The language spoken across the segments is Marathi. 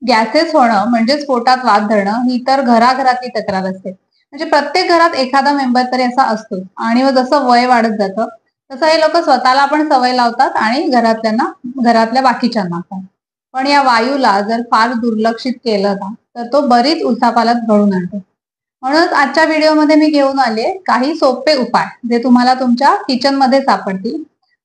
गॅसेस होणं म्हणजेच पोटात वात धरणं ही तर घराघरातली तक्रार असते. म्हणजे प्रत्येक घरात एखादा मेंबर तरी असा असतो आणि मग जसं वय वाढत जातं तसं हे लोक स्वतःला पण सवय लावतात आणि घरातल्या बाकीच्यांना पण. पण या वायूला जर फार दुर्लक्षित केलं ना तर तो बरीच उलथापालथ घडून आणतो. म्हणूनच आजच्या व्हिडिओमध्ये मी घेऊन आले काही सोपे उपाय जे तुम्हाला तुमच्या किचन मध्ये सापडतील.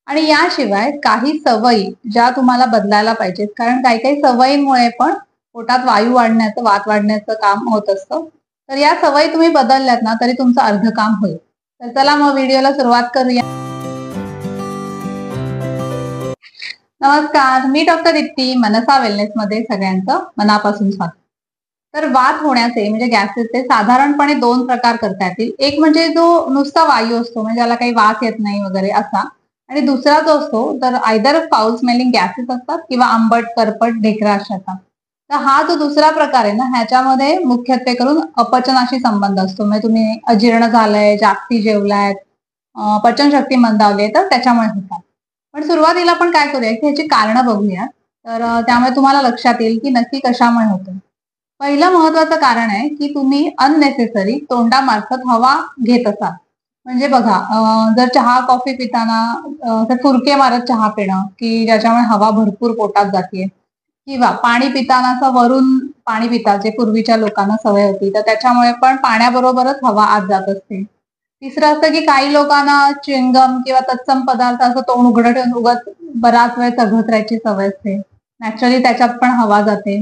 आणि याशिवाय काही सवयी ज्या तुम्हाला बदलायला पाहिजेत, कारण काही काही सवयींमुळे पण पोटात वायू वाढण्याचं वात वाढण्याचं काम होत असतं. तर या सवयी तुम्ही बदलल्यात ना तरी तुमचं अर्ध काम होईल. तर चला मग व्हिडिओला सुरुवात करूया. नमस्कार, मी डॉक्टर दीप्ती, मनसा वेलनेस मध्ये सगळ्यांचं मनापासून स्वागत. तर वात होण्याचे म्हणजे गॅसेसचे साधारणपणे दोन प्रकार करता येतील. एक म्हणजे जो नुसता वायू असतो म्हणजे ज्याला काही वास येत नाही वगैरे असा, आणि दुसरा जो असतो तर आयदर फाऊल स्मेलिंग गॅसेस असतात किंवा आंबट करपट ढेकरा अशा येतात. तर हा जो दुसरा प्रकार आहे ना ह्याच्यामध्ये मुख्यत्वे करून अपचनाशी संबंध असतो. म्हणजे तुम्ही अजीर्ण झालंय, जास्ती जेवलायत, पचनशक्ती मंदावली तर त्याच्यामुळे होतात. पण सुरुवातीला आपण काय करूया की ह्याची कारणं बघूया. तर त्यामुळे तुम्हाला लक्षात येईल की नक्की कशामुळे होतं. पहिलं महत्वाचं कारण आहे की तुम्ही अननेसेसरी तोंडामार्फत हवा घेत असाल. म्हणजे बघा, जर चहा कॉफी पिताना ते फुरके मारत चहा पिणं की ज्याच्यामुळे हवा भरपूर पोटात जाते, किंवा पाणी पिताना असं वरून पाणी पितात जे पूर्वीच्या लोकांना सवय होती, तर त्याच्यामुळे पण पाण्याबरोबरच हवा आत जात असते. तिसरं असतं की काही लोकांना च्युइंगम किंवा तत्सम पदार्थ असं तोंड उघडं ठेवून उगाच बराच वेळ चघळत राहायची सवय असते. नॅचरली त्याच्यात पण हवा जाते.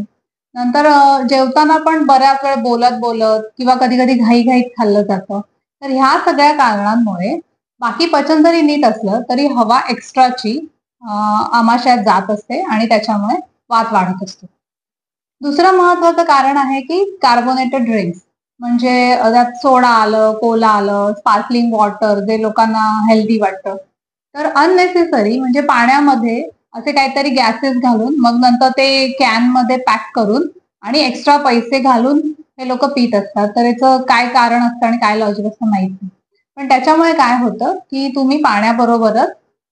नंतर जेवताना पण बऱ्याच वेळ बोलत बोलत किंवा कधी कधी घाईघाईत खाल्लं जातं. तर ह्या सगळ्या कारणांमुळे बाकी पचन जरी नीट असलं तरी हवा एक्स्ट्राची आमाशयात जात असते आणि त्याच्यामुळे वात वाढत असतो. दुसरं महत्वाचं कारण आहे की कार्बोनेटेड ड्रिंक्स, म्हणजे त्यात सोडा आलं, कोला आलं, स्पार्कलिंग वॉटर जे लोकांना हेल्दी वाटतं. तर अननेसेसरी म्हणजे पाण्यामध्ये असे काहीतरी गॅसेस घालून मग नंतर ते कॅन मध्ये पॅक करून आणि एक्स्ट्रा पैसे घालून हे लोक पित असतात. तर याचं काय कारण असतं आणि काय लॉजिक असतं माहित नाही. पण त्याच्यामुळे काय होतं की तुम्ही पाण्याबरोबरच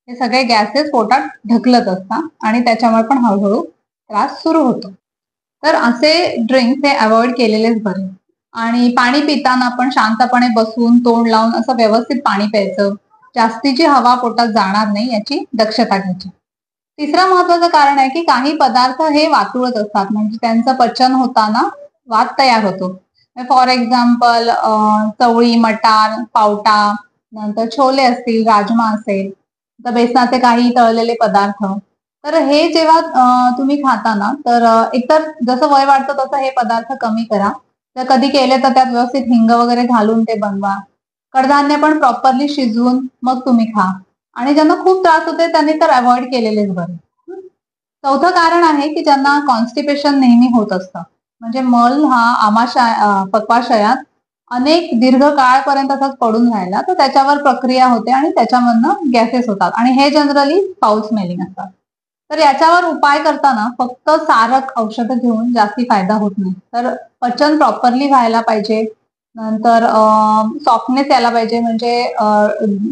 हे सगळे गॅसेस पोटात ढकलत असता आणि त्याच्यामुळे पण हळूहळू त्रास सुरू होतो. तर असे ड्रिंक्स हे अवॉइड केलेलेच बरे. आणि पाणी पिताना पण शांतपणे बसून तोंड लावून असं व्यवस्थित पाणी प्यायचं. जास्तीची हवा पोटात जाणार नाही याची दक्षता घ्यायची. तिसरं महत्वाचं कारण आहे की काही पदार्थ हे वातुळत असतात, म्हणजे त्यांचं पचन होताना वात तयार होतो. फॉर एक्झाम्पल चवळी, मटार, पावटा, नंतर छोले असतील, राजमा असेल, तर बेसनाचे काही तळलेले पदार्थ. तर हे जेव्हा तुम्ही खाता ना तर एकतर जसं वय वाढतं तसं हे पदार्थ कमी करा. जर कधी केले तर त्यात व्यवस्थित हिंग वगैरे घालून ते बनवा. कडधान्य पण प्रॉपरली शिजवून मग तुम्ही खा. आणि ज्यांना खूप त्रास होते त्यांनी तर अवॉइड केलेलेच बरे. चौथं कारण आहे की ज्यांना कॉन्स्टिपेशन नेहमी होत असतं, म्हणजे मल हा पक्वाशयात अनेक दीर्घ काळपर्यंत असाच पडून राहिला तर त्याच्यावर प्रक्रिया होते आणि त्याच्यामधनं गॅसेस होतात आणि हे जनरली फाऊल स्मेलिंग असतात. तर याच्यावर उपाय करताना फक्त सारक औषधं घेऊन जास्ती फायदा होत नाही. तर पचन प्रॉपरली व्हायला पाहिजे. नंतर सॉफ्टनेस यायला पाहिजे, म्हणजे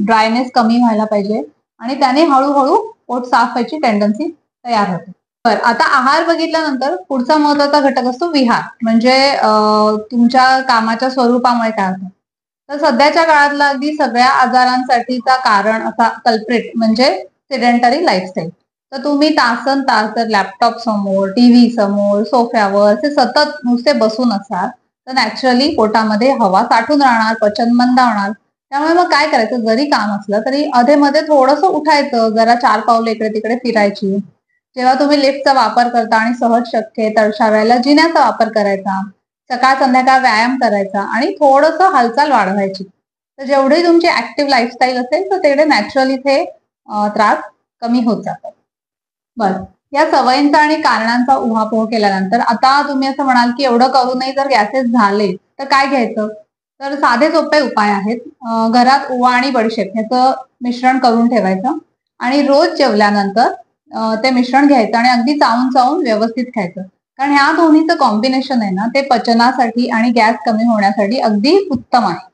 ड्रायनेस कमी व्हायला पाहिजे आणि त्याने हळूहळू पोट साफ व्हायची टेंडन्सी तयार होते. बरं, आता आहार बघितल्यानंतर पुढचा महत्वाचा घटक असतो विहार, म्हणजे तुमच्या कामाच्या स्वरूपामुळे काय होतं. तर सध्याच्या काळातला अगदी सगळ्या आजारांसाठीचा कारण असा कल्प्रिट म्हणजे सिडेंटरी लाईफस्टाईल. तर तुम्ही तासन तास जर लॅपटॉप समोर, टीव्ही समोर, सोफ्यावर असे सतत नुसते बसून असाल तर नॅचरली पोटामध्ये हवा साठून राहणार, पचन मंदावणार. त्यामुळे मग काय करायचं, जरी काम असलं तरी अधेमध्ये थोडंसं उठायचं, जरा 4 पावलं इकडे तिकडे फिरायची. जेव्हा तुम्ही लिफ्टचा वापर करता आणि सहज शक्य आहे तर अशा वेळेला जिन्याचा वापर करायचा. सकाळ संध्याकाळ व्यायाम करायचा आणि थोडंसं हालचाल वाढवायची. तर जेवढी तुमची ऍक्टिव्ह लाईफस्टाईल असेल तर तेवढे नॅचरली ते त्रास कमी होत जातात. बरं, या सवयींचा आणि कारणांचा उहापोह केल्यानंतर आता तुम्ही असं म्हणाल की एवढं करूनही जर गॅसेस झाले तर काय घ्यायचं. तर साधे सोपे उपाय आहेत. घरात ओवा आणि बडीशेप ह्याचं मिश्रण करून ठेवायचं आणि रोज जेवल्यानंतर ते मिश्रण घ्यायचं आणि अगदी चावून चावून व्यवस्थित खायचं. कारण ह्या दोन्हीचं कॉम्बिनेशन आहे ना ते पचनासाठी आणि गॅस कमी होण्यासाठी अगदी उत्तम आहे.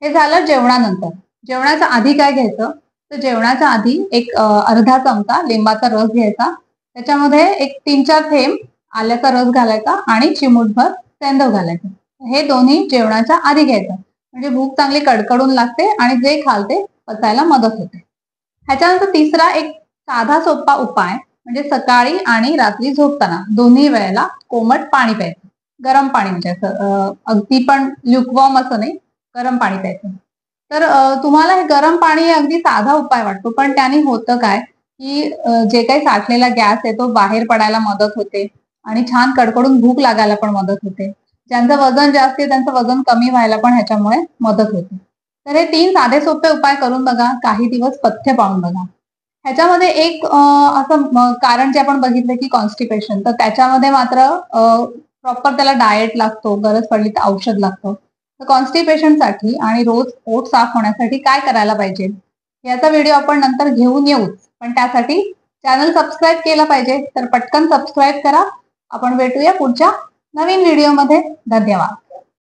हे झालं जेवणानंतर. जेवणाच्या आधी काय घ्यायचं, तर जेवणाच्या आधी एक अर्धा चमचा लिंबाचा रस घ्यायचा. त्याच्यामध्ये एक 3-4 थेंब आल्याचा रस घालायचा आणि चिमूटभर सेंधव घालायचं. हे दोन्ही जेवणाच्या आधी घ्यायचं, म्हणजे भूक चांगली कडकडून लागते आणि जे खाल ते पचायला मदत होते. ह्याच्यानंतर तिसरा एक साधा सोपा उपाय म्हणजे सकाळी आणि रात्री झोपताना दोन्ही वेळेला कोमट पाणी प्यायचं. गरम पाणी म्हणजे असं अगदी पण ल्युकवॉर्म असं नाही, गरम पाणी प्यायचं. तर तुम्हाला हे गरम पाणी अगदी साधा उपाय वाटतो, पण त्याने होतं काय की जे काही साठलेला गॅस आहे तो बाहेर पडायला मदत होते आणि छान कडकडून भूक लागायला पण मदत होते. ज्यांचं वजन जास्त आहे त्यांचं वजन कमी व्हायला पण ह्याच्यामुळे मदत होते. तर हे 3 साधे सोपे उपाय करून बघा, काही दिवस पथ्य पाळून बघा. ह्याच्यामध्ये एक असं कारण जे आपण बघितलं की कॉन्स्टिपेशन, तर त्याच्यामध्ये मात्र प्रॉपर त्याला डाएट लागतो, गरज पडली तर औषध लागतं. तर कॉन्स्टिपेशनसाठी आणि रोज पोट साफ होण्यासाठी काय करायला पाहिजे याचा व्हिडिओ आपण नंतर घेऊन येऊच, पण त्यासाठी चॅनल सबस्क्राईब केलं पाहिजे. तर पटकन सबस्क्राईब करा. आपण भेटूया पुढच्या नवीन व्हिडिओमध्ये. धन्यवाद.